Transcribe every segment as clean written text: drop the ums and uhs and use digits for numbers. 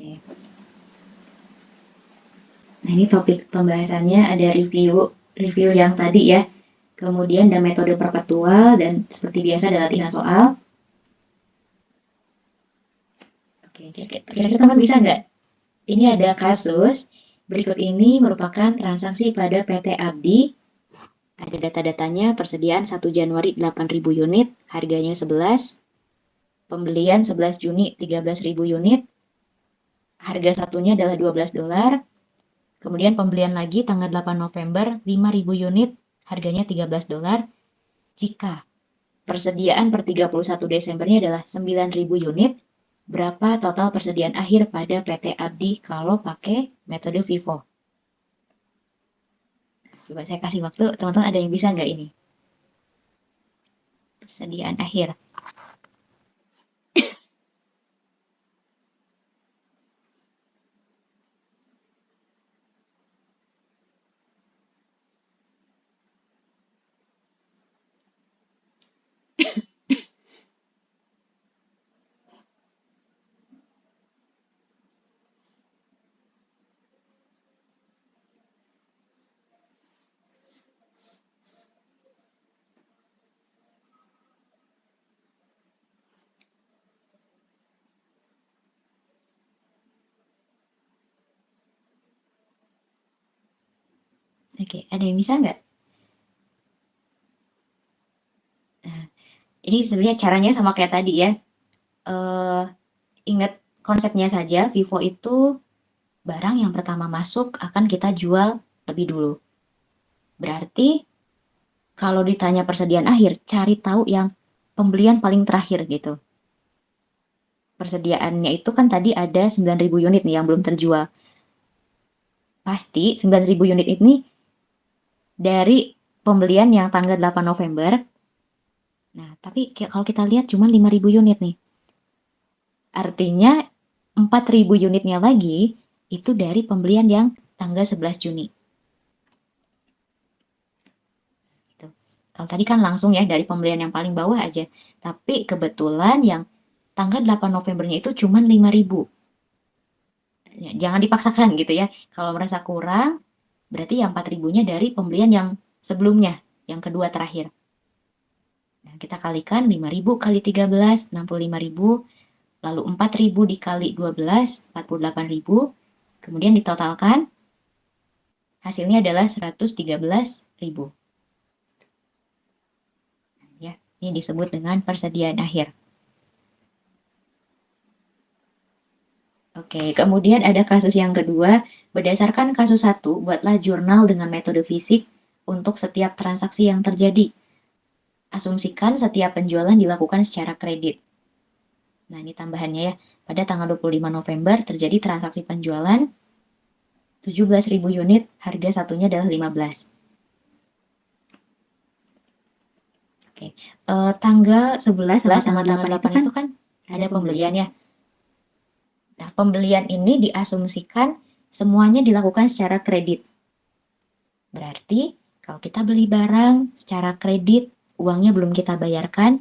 Oke. Nah, ini topik pembahasannya ada review yang tadi ya. Kemudian ada metode perpetual dan seperti biasa ada latihan soal. Oke, kira-kira teman bisa nggak? Ini ada kasus. Berikut ini merupakan transaksi pada PT Abdi. Ada data-datanya, persediaan 1 Januari 8.000 unit, harganya 11. Pembelian 11 Juni 13.000 unit, harga satunya adalah $12. Kemudian pembelian lagi tanggal 8 November 5.000 unit, harganya $13. Jika persediaan per 31 Desembernya adalah 9.000 unit, berapa total persediaan akhir pada PT Abdi kalau pakai metode FIFO? Coba saya kasih waktu, teman-teman ada yang bisa nggak ini? Persediaan akhir. Oke, ada yang bisa nggak? Nah, ini sebenarnya caranya sama kayak tadi ya. Ingat konsepnya saja, FIFO itu barang yang pertama masuk akan kita jual lebih dulu. Berarti kalau ditanya persediaan akhir, cari tahu yang pembelian paling terakhir gitu. Persediaannya itu kan tadi ada 9.000 unit nih yang belum terjual. Pasti 9.000 unit ini dari pembelian yang tanggal 8 November. Nah, tapi kalau kita lihat cuma 5.000 unit nih. Artinya 4.000 unitnya lagi itu dari pembelian yang tanggal 11 Juni. Gitu. Kalau tadi kan langsung ya dari pembelian yang paling bawah aja. Tapi kebetulan yang tanggal 8 Novembernya itu cuma 5.000. Ya, jangan dipaksakan gitu ya. Kalau merasa kurang, berarti yang 4.000-nya dari pembelian yang sebelumnya, yang kedua terakhir. Nah, kita kalikan 5.000 kali 13, 65.000, lalu 4.000 dikali 12, 48.000, kemudian ditotalkan, hasilnya adalah 113.000. Ya, ini disebut dengan persediaan akhir. Oke, kemudian ada kasus yang kedua. Berdasarkan kasus 1, buatlah jurnal dengan metode fisik untuk setiap transaksi yang terjadi. Asumsikan setiap penjualan dilakukan secara kredit. Nah, ini tambahannya ya. Pada tanggal 25 November terjadi transaksi penjualan 17.000 unit, harga satunya adalah 15. Oke, tanggal 11 sama tanggal 8 itu kan ada pembelian ya. Nah, pembelian ini diasumsikan semuanya dilakukan secara kredit. Berarti kalau kita beli barang secara kredit, uangnya belum kita bayarkan,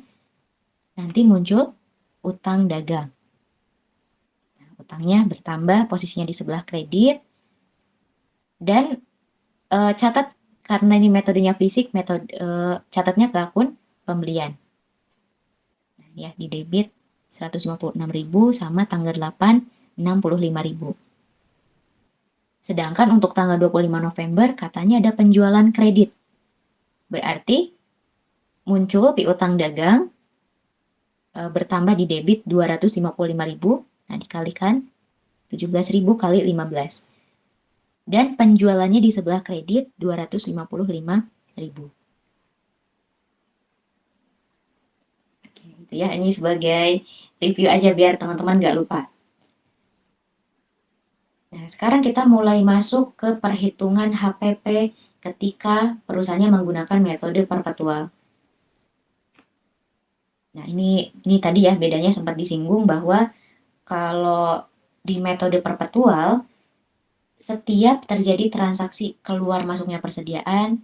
nanti muncul utang dagang. Nah, utangnya bertambah, posisinya di sebelah kredit, dan catat karena ini metodenya fisik, catatnya ke akun pembelian. Nah, ya, di debit 156.000 sama tanggal 8 65.000. Sedangkan untuk tanggal 25 November katanya ada penjualan kredit. Berarti muncul piutang dagang bertambah di debit 255.000. Nah, dikalikan 17.000 kali 15. Dan penjualannya di sebelah kredit 255.000. Oke, itu ya, ini sebagai review aja biar teman-teman nggak lupa. Nah, sekarang kita mulai masuk ke perhitungan HPP ketika perusahaannya menggunakan metode perpetual. Nah, ini tadi ya bedanya sempat disinggung bahwa kalau di metode perpetual, setiap terjadi transaksi keluar masuknya persediaan,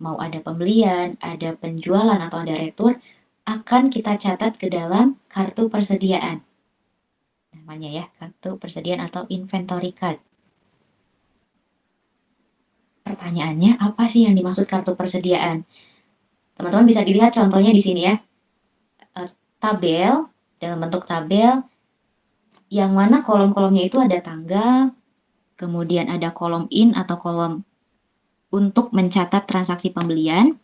mau ada pembelian, ada penjualan, atau ada retur, akan kita catat ke dalam kartu persediaan. namanya ya, kartu persediaan atau inventory card. Pertanyaannya, apa sih yang dimaksud kartu persediaan? Teman-teman bisa dilihat contohnya di sini ya. Tabel, dalam bentuk tabel, yang mana kolom-kolomnya itu ada tanggal, kemudian ada kolom in atau kolom untuk mencatat transaksi pembelian,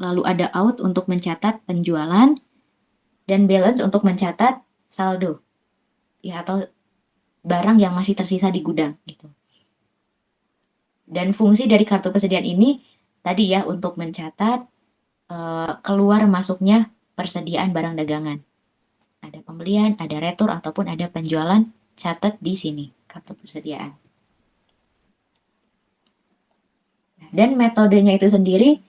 lalu ada out untuk mencatat penjualan, dan balance untuk mencatat saldo, ya, atau barang yang masih tersisa di gudang gitu. Dan fungsi dari kartu persediaan ini tadi ya, untuk mencatat keluar masuknya persediaan barang dagangan. Ada pembelian, ada retur, ataupun ada penjualan, catat di sini kartu persediaan. Dan metodenya itu sendiri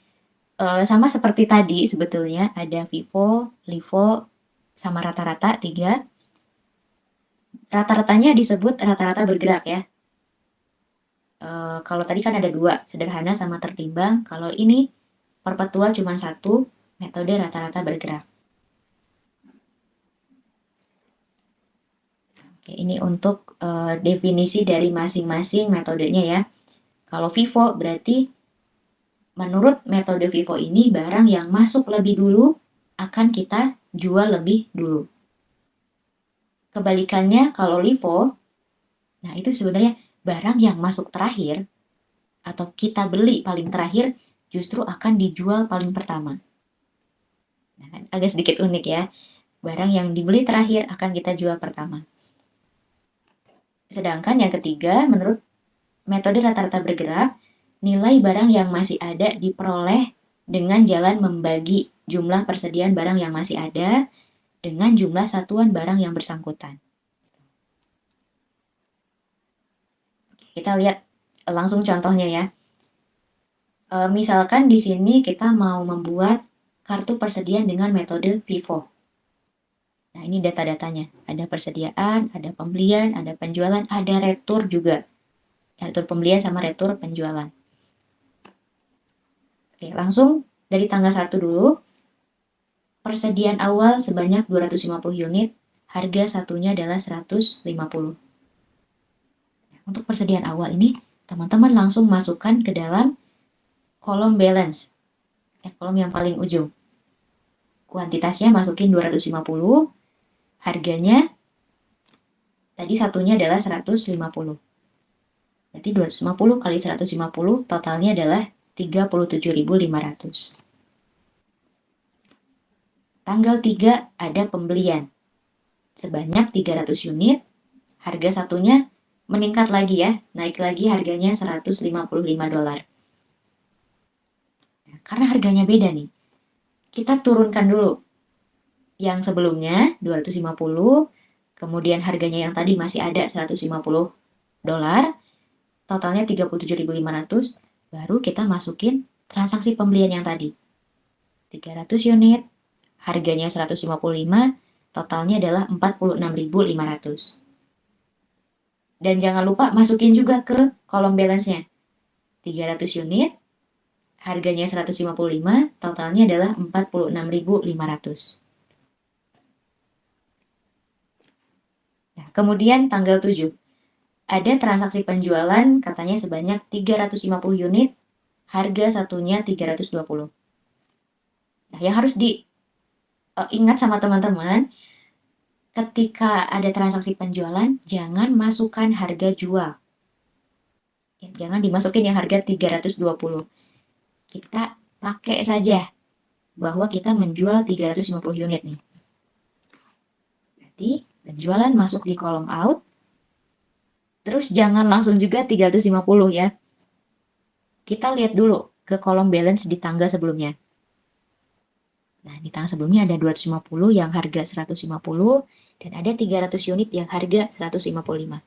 sama seperti tadi sebetulnya, ada FIFO, LIFO, sama rata-rata 3. Rata-ratanya disebut rata-rata bergerak ya. Kalau tadi kan ada 2, sederhana sama tertimbang. Kalau ini perpetual cuma 1, metode rata-rata bergerak. Oke, ini untuk definisi dari masing-masing metodenya ya. Kalau FIFO berarti menurut metode FIFO ini barang yang masuk lebih dulu akan kita jual lebih dulu. Kebalikannya kalau LIFO, nah itu sebenarnya barang yang masuk terakhir atau kita beli paling terakhir justru akan dijual paling pertama. Nah, agak sedikit unik ya. Barang yang dibeli terakhir akan kita jual pertama. Sedangkan yang ketiga, menurut metode rata-rata bergerak, nilai barang yang masih ada diperoleh dengan jalan membagi jumlah persediaan barang yang masih ada dengan jumlah satuan barang yang bersangkutan. Kita lihat langsung contohnya ya. Misalkan di sini kita mau membuat kartu persediaan dengan metode FIFO. Nah, ini data-datanya. Ada persediaan, ada pembelian, ada penjualan, ada retur juga. Retur pembelian sama retur penjualan. Oke, langsung dari tanggal 1 dulu. Persediaan awal sebanyak 250 unit, harga satunya adalah 150. Nah, untuk persediaan awal ini, teman-teman langsung masukkan ke dalam kolom balance. Kolom yang paling ujung. Kuantitasnya masukin 250, harganya tadi satunya adalah 150. Berarti 250 kali 150 totalnya adalah 37.500. Tanggal 3 ada pembelian sebanyak 300 unit, harga satunya meningkat lagi ya, naik lagi harganya $155. Nah, karena harganya beda nih, kita turunkan dulu yang sebelumnya 250, kemudian harganya yang tadi masih ada $150, totalnya 37.500, baru kita masukin transaksi pembelian yang tadi. 300 unit, harganya 155, totalnya adalah 46.500. Dan jangan lupa masukin juga ke kolom balance-nya. 300 unit, harganya 155, totalnya adalah 46.500. Nah, kemudian tanggal 7. Ada transaksi penjualan katanya sebanyak 350 unit, harga satunya 320. Nah, yang harus diingat sama teman-teman, ketika ada transaksi penjualan, jangan masukkan harga jual. Ya, jangan dimasukin yang harga 320. Kita pakai saja bahwa kita menjual 350 unit nih. Berarti penjualan masuk di kolom out. Terus jangan langsung juga 350 ya. Kita lihat dulu ke kolom balance di tanggal sebelumnya. Nah, di tanggal sebelumnya ada 250 yang harga 150 dan ada 300 unit yang harga 155.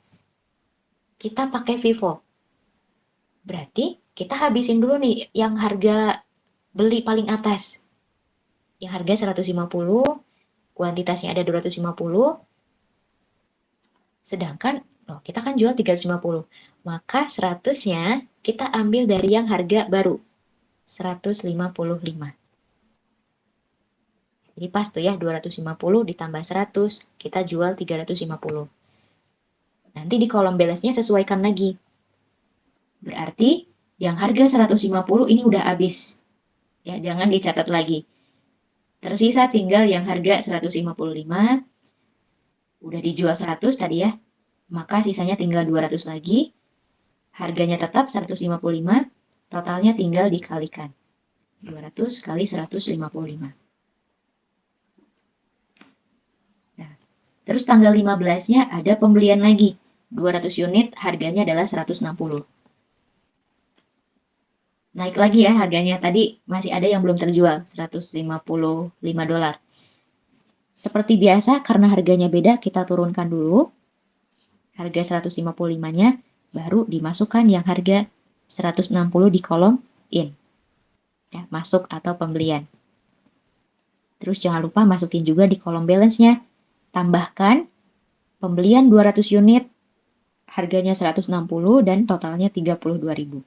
Kita pakai FIFO. Berarti kita habisin dulu nih yang harga beli paling atas. Yang harga 150, kuantitasnya ada 250. Sedangkan kita kan jual 350. Maka 100-nya kita ambil dari yang harga baru. 155. Jadi pas tuh ya, 250 ditambah 100, kita jual 350. Nanti di kolom balance-nya sesuaikan lagi. Berarti yang harga 150 ini udah habis. Ya, jangan dicatat lagi. Tersisa tinggal yang harga 155, udah dijual 100 tadi ya, maka sisanya tinggal 200 lagi. Harganya tetap 155, totalnya tinggal dikalikan. 200 kali 155. Nah, terus tanggal 15-nya ada pembelian lagi. 200 unit, harganya adalah 160. Naik lagi ya harganya, tadi masih ada yang belum terjual, 155 dolar. Seperti biasa, karena harganya beda, kita turunkan dulu. Harga 155-nya, baru dimasukkan yang harga 160 di kolom in. Ya, masuk atau pembelian. Terus jangan lupa masukin juga di kolom balance-nya. Tambahkan pembelian 200 unit, harganya 160 dan totalnya 32.000.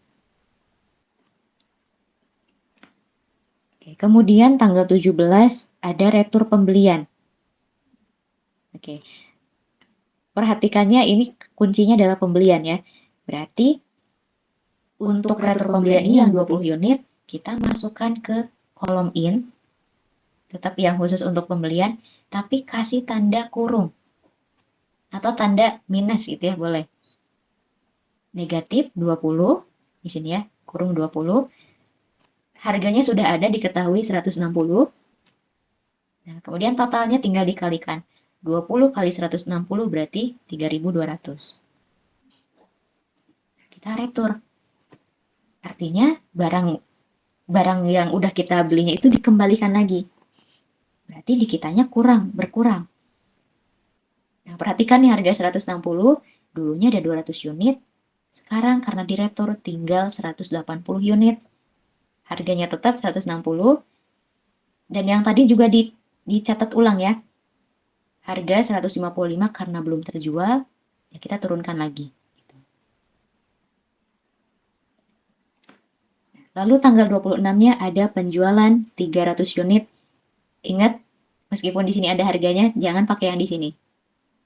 Oke, kemudian tanggal 17 ada retur pembelian. Oke. Perhatikannya ini kuncinya adalah pembelian ya. Berarti untuk retur pembelian ini yang 20 unit, kita masukkan ke kolom in, tetap yang khusus untuk pembelian, tapi kasih tanda kurung atau tanda minus gitu ya, boleh. Negatif 20, di sini ya, kurung 20. Harganya sudah ada diketahui 160. Nah, kemudian totalnya tinggal dikalikan. 20 kali 160 berarti 3.200. Kita retur. Artinya barang yang udah kita belinya itu dikembalikan lagi. Berarti di kitanya berkurang. Nah, perhatikan nih harga 160, dulunya ada 200 unit. Sekarang karena diretur tinggal 180 unit. Harganya tetap 160. Dan yang tadi juga dicatat ulang ya. Harga 155 karena belum terjual, ya kita turunkan lagi. Lalu tanggal 26-nya ada penjualan 300 unit. Ingat, meskipun di sini ada harganya, jangan pakai yang di sini.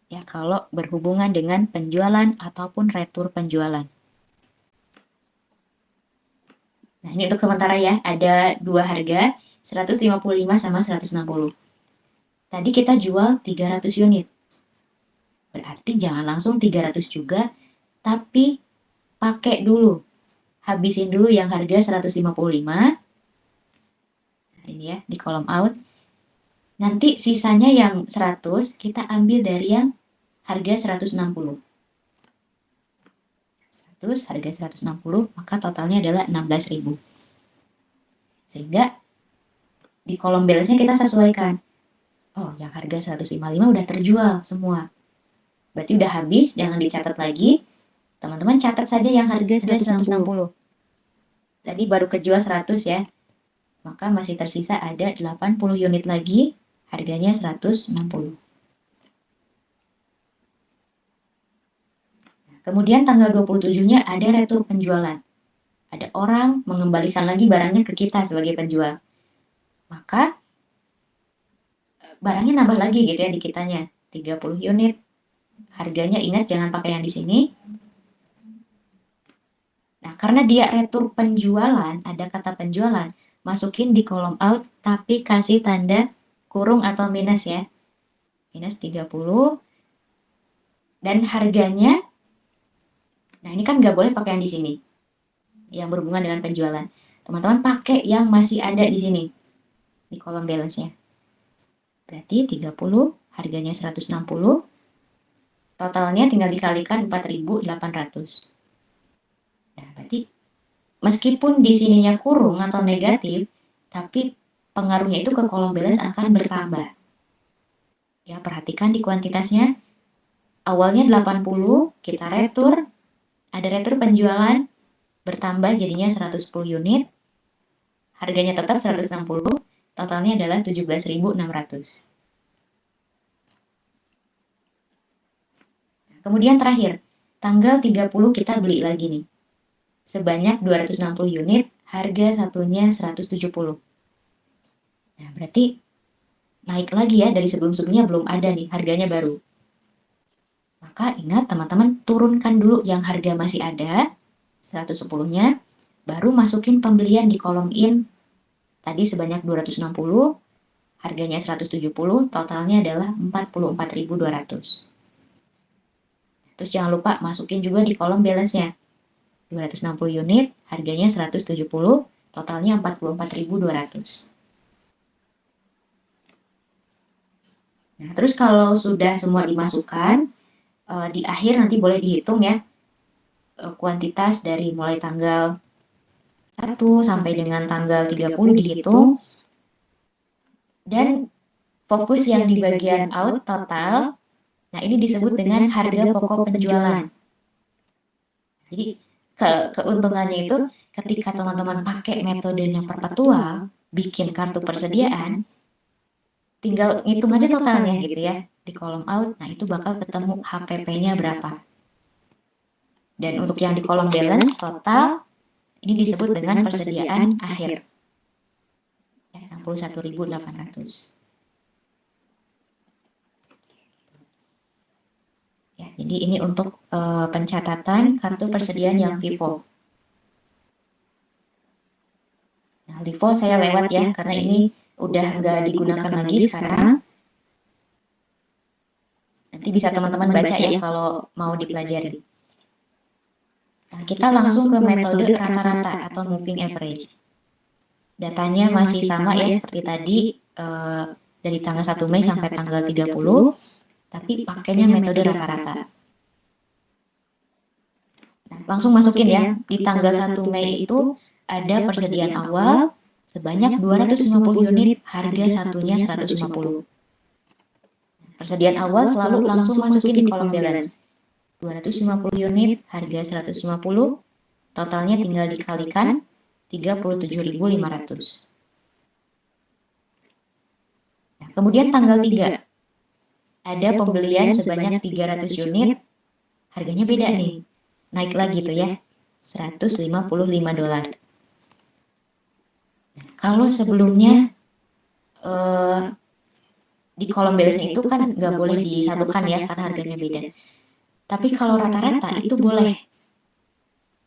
Ya, kalau berhubungan dengan penjualan ataupun retur penjualan. Nah, ini untuk sementara ya, ada dua harga, 155 sama 160. Tadi kita jual 300 unit. Berarti jangan langsung 300 juga, tapi pakai dulu. Habisin dulu yang harga 155. Nah, ini ya, di kolom out. Nanti sisanya yang 100, kita ambil dari yang harga 160. Harga 160, maka totalnya adalah 16.000. Sehingga di kolom balance-nya kita sesuaikan. Oh, yang harga 155 udah terjual semua. Berarti udah habis, jangan dicatat lagi. Teman-teman catat saja yang harga 160. Tadi baru kejual 100 ya. Maka masih tersisa ada 80 unit lagi, harganya 160. Kemudian tanggal 27-nya ada retur penjualan. Ada orang mengembalikan lagi barangnya ke kita sebagai penjual. Maka barangnya nambah lagi gitu ya di kitanya. 30 unit. Harganya ingat jangan pakai yang di sini. Nah, karena dia retur penjualan, ada kata penjualan, masukin di kolom out tapi kasih tanda kurung atau minus ya. Minus 30. Dan harganya, nah ini kan nggak boleh pakai yang di sini. Yang berhubungan dengan penjualan. Teman-teman pakai yang masih ada di sini. Di kolom balance-nya. Berarti 30, harganya 160. Totalnya tinggal dikalikan 4.800. Nah, berarti meskipun di sininya kurung atau negatif, tapi pengaruhnya itu ke kolom balance akan bertambah. Ya, perhatikan di kuantitasnya. Awalnya 80, kita retur. Ada retur penjualan, bertambah jadinya 110 unit. Harganya tetap 160, totalnya adalah 17.600. Kemudian terakhir, tanggal 30 kita beli lagi nih. Sebanyak 260 unit, harga satunya 170. Nah, berarti naik lagi ya, dari sebelum-sebelumnya belum ada nih, harganya baru. Maka ingat teman-teman, turunkan dulu yang harga masih ada, 110-nya, baru masukin pembelian di kolom in, tadi sebanyak 260, harganya 170, totalnya adalah 44.200. Terus jangan lupa masukin juga di kolom balance-nya, 260 unit, harganya 170, totalnya 44.200. Nah, terus kalau sudah semua dimasukkan, di akhir nanti boleh dihitung ya, kuantitas dari mulai tanggal 1 sampai dengan tanggal 30 dihitung, dan fokus yang di bagian out total. Nah, ini disebut dengan harga pokok penjualan. Jadi keuntungannya itu ketika teman-teman pakai metodenya perpetual, bikin kartu persediaan, tinggal ngitung aja totalnya gitu ya di kolom out. Nah, itu bakal ketemu HPP-nya berapa. Dan untuk yang di kolom balance total, ini disebut dengan persediaan akhir, 61.800. Ya, jadi ini untuk pencatatan kartu persediaan yang Vivo. Nah, Vivo saya lewat ya, karena ini udah nggak digunakan lagi sekarang. Nanti bisa teman-teman baca ya kalau mau dipelajari. Nah, kita langsung ke metode rata-rata atau moving average. Datanya masih sama ya seperti tadi, dari tanggal 1 Mei sampai tanggal 30, tapi pakainya metode rata-rata. Nah, langsung masukin ya, di tanggal 1 Mei itu ada persediaan awal sebanyak 250 unit, harga satunya 150. Persediaan awal selalu langsung masukin di kolom balance. 250 unit, harga 150, totalnya tinggal dikalikan 37.500. Nah, kemudian tanggal 3, ada pembelian sebanyak 300 unit, harganya beda nih, naik lagi tuh ya, $155. Nah, kalau sebelumnya di kolom balance itu kan nggak boleh disatukan ya, karena harganya beda. Tapi kalau rata-rata itu boleh.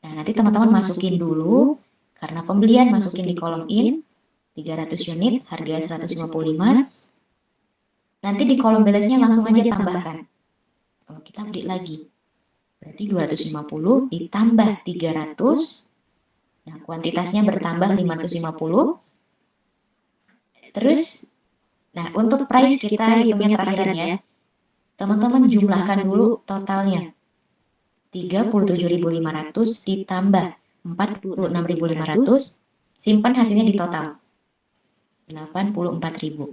Nah, nanti teman-teman masukin dulu, karena pembelian masukin di kolom in, 300 unit, harga 155. Nanti di kolom balance-nya langsung aja tambahkan. Oh, kita beri lagi. Berarti 250 ditambah 300. Nah, kuantitasnya bertambah 550. Terus, nah untuk price kita hitungnya terakhiran ya. Teman-teman jumlahkan dulu totalnya. 37.500 ditambah 46.500, simpan hasilnya di total 84.000.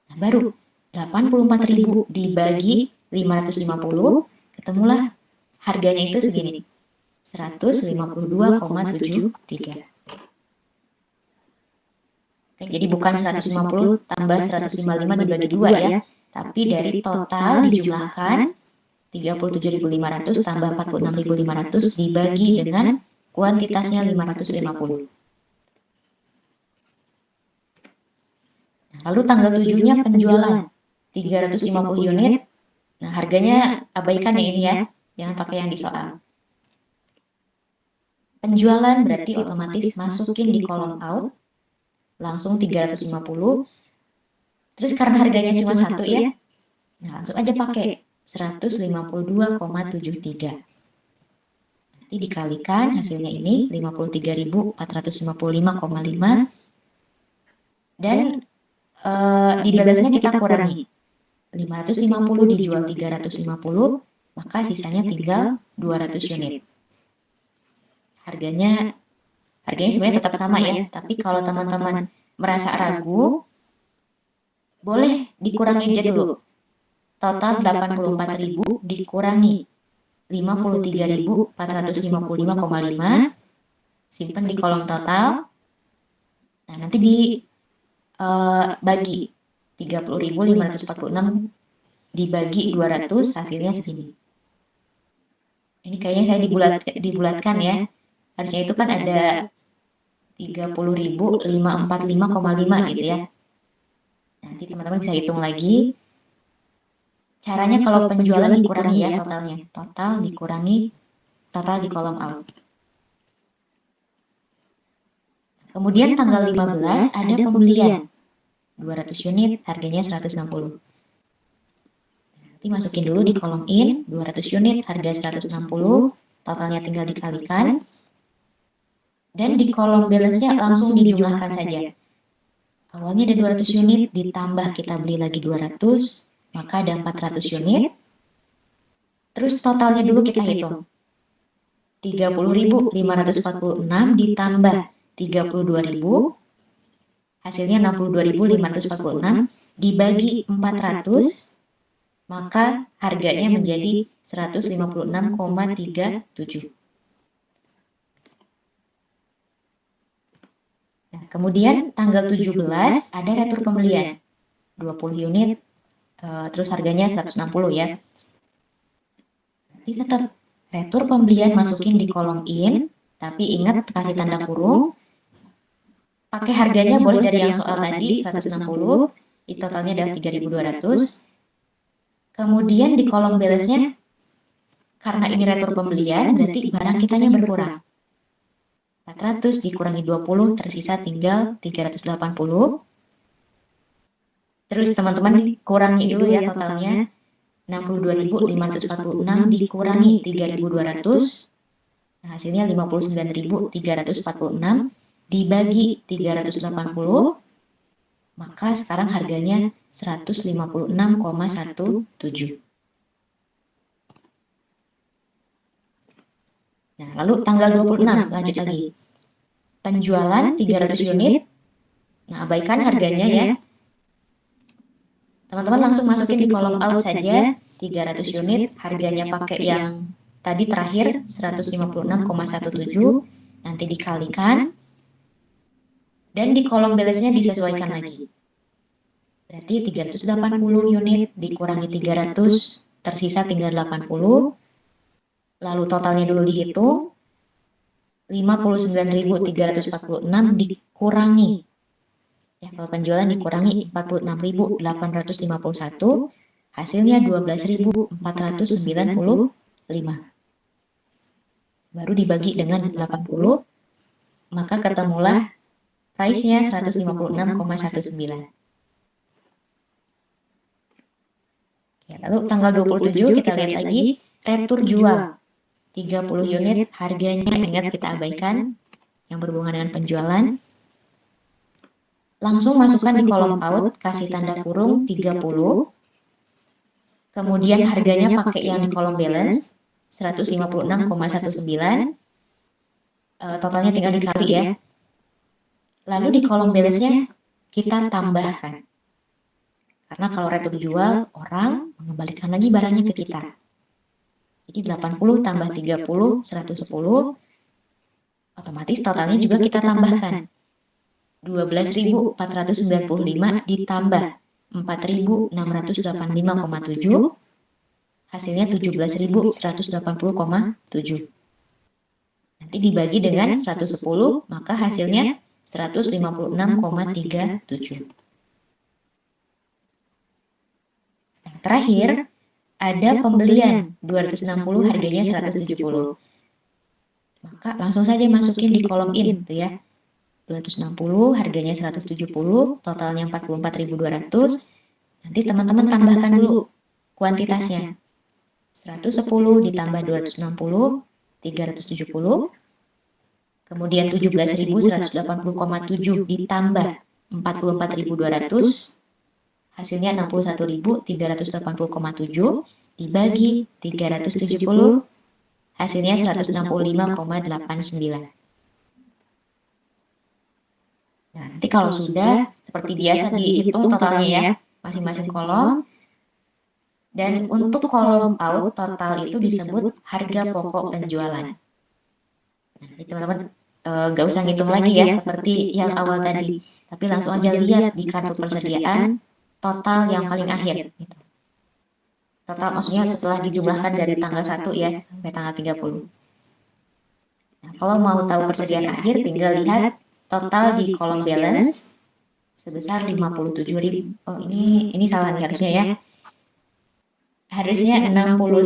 Nah, baru 84.000 dibagi 550, ketemulah harganya itu segini, 152,73. Jadi bukan 150 tambah 155 dibagi 2 ya, tapi dari total dijumlahkan 37.500 tambah 46.500 dibagi dengan kuantitasnya 550. Lalu tanggal 7-nya penjualan 350 unit. Nah, harganya abaikan ya ini ya, jangan pakai yang di soal. Penjualan berarti otomatis masukin di kolom out, langsung 350. Terus karena harganya cuma satu ya, nah langsung aja pakai 152,73. Nanti dikalikan hasilnya ini 53.455,5. Dan di balance-nya kita kurangi 550 dijual 350, maka sisanya tinggal 200 unit. Harganya sebenarnya tetap sama ya, tapi kalau teman-teman merasa ragu, boleh dikurangi aja dulu. Total 84.000 dikurangi 53.455,5, simpan di kolom total. Nah, nanti dibagi 30.546 dibagi 200, hasilnya segini. Ini kayaknya saya dibulatkan ya. Harusnya itu kan ada 30.545,5 gitu ya. Nanti teman-teman bisa hitung lagi. Caranya kalau penjualan dikurangi ya totalnya. Total dikurangi total di kolom out. Kemudian tanggal 15 ada pembelian 200 unit, harganya 160. Nanti masukin dulu di kolom in, 200 unit, harga 160, totalnya tinggal dikalikan. Dan di kolom balance-nya langsung dijumlahkan saja. Awalnya ada 200 unit, ditambah kita beli lagi 200, maka ada 400 unit. Terus totalnya dulu kita hitung. 30.546 ditambah 32.000, hasilnya 62.546 dibagi 400, maka harganya menjadi 156,37. Nah, kemudian tanggal 17 ada retur pembelian 20 unit, terus harganya 160 ya. Nanti tetap retur pembelian masukin di kolom in, tapi ingat kasih tanda kurung. Pakai harganya boleh dari yang soal tadi 160, totalnya adalah 3.200. Kemudian di kolom balance-nya, karena ini retur pembelian, berarti barang kitanya berkurang. 400 dikurangi 20, tersisa tinggal 380. Terus teman-teman kurangi dulu ya totalnya. 62.546 dikurangi 3.200. Nah, hasilnya 59.346 dibagi 380. Maka sekarang harganya 156,17. Nah, lalu tanggal 26, lanjut lagi. Penjualan 300 unit. Nah, abaikan harganya ya. Teman-teman langsung masukin di kolom out saja. 300 unit, harganya pakai yang tadi terakhir 156,17. Nanti dikalikan. Dan di kolom balance-nya disesuaikan lagi. Berarti 380 unit dikurangi 300, tersisa tinggal 80. Lalu totalnya dulu dihitung. 59.346 dikurangi. Ya, kalau penjualan dikurangi 46.851, hasilnya 12.495. Baru dibagi dengan 80, maka ketemulah price-nya 156,19. Ya, lalu tanggal 27 kita lihat lagi, retur jual 30 unit, harganya ingat kita abaikan yang berhubungan dengan penjualan. Langsung masukkan di kolom out, kasih tanda kurung 30. Kemudian harganya pakai yang di kolom balance 156,19. Totalnya tinggal dikali ya. Lalu di kolom balance-nya kita tambahkan. Karena kalau retur jual, orang mengembalikan lagi barangnya ke kita. Jadi 80 tambah 30, 110. Otomatis totalnya juga kita tambahkan. 12.495 ditambah 4.685,7, hasilnya 17.180,7. Nanti dibagi dengan 110, maka hasilnya 156,37. Nah, terakhir ada pembelian 260, harganya 170. Maka langsung saja masukin di kolom in tuh ya. 260, harganya 170, totalnya 44.200. Nanti teman-teman tambahkan dulu kuantitasnya. 110 ditambah 260, 370. Kemudian 17.180,7 ditambah 44.200. Hasilnya 61.380,7 dibagi 370. Hasilnya 165,89. Nah, nanti kalau sudah, seperti biasa dihitung totalnya ya, masing-masing kolom. Dan untuk kolom out, total itu disebut harga pokok penjualan. Nah, teman-teman gak usah ngitung lagi ya, seperti yang awal tadi. Tapi langsung aja lihat di kartu persediaan, total yang paling akhir. Gitu. Total maksudnya setelah dijumlahkan dari tanggal 1 ya, sampai tanggal 30. Nah, kalau mau tahu persediaan akhir, tinggal lihat total di kolom balance sebesar 57.000. Oh, ini salah nih harusnya ya. Harusnya 60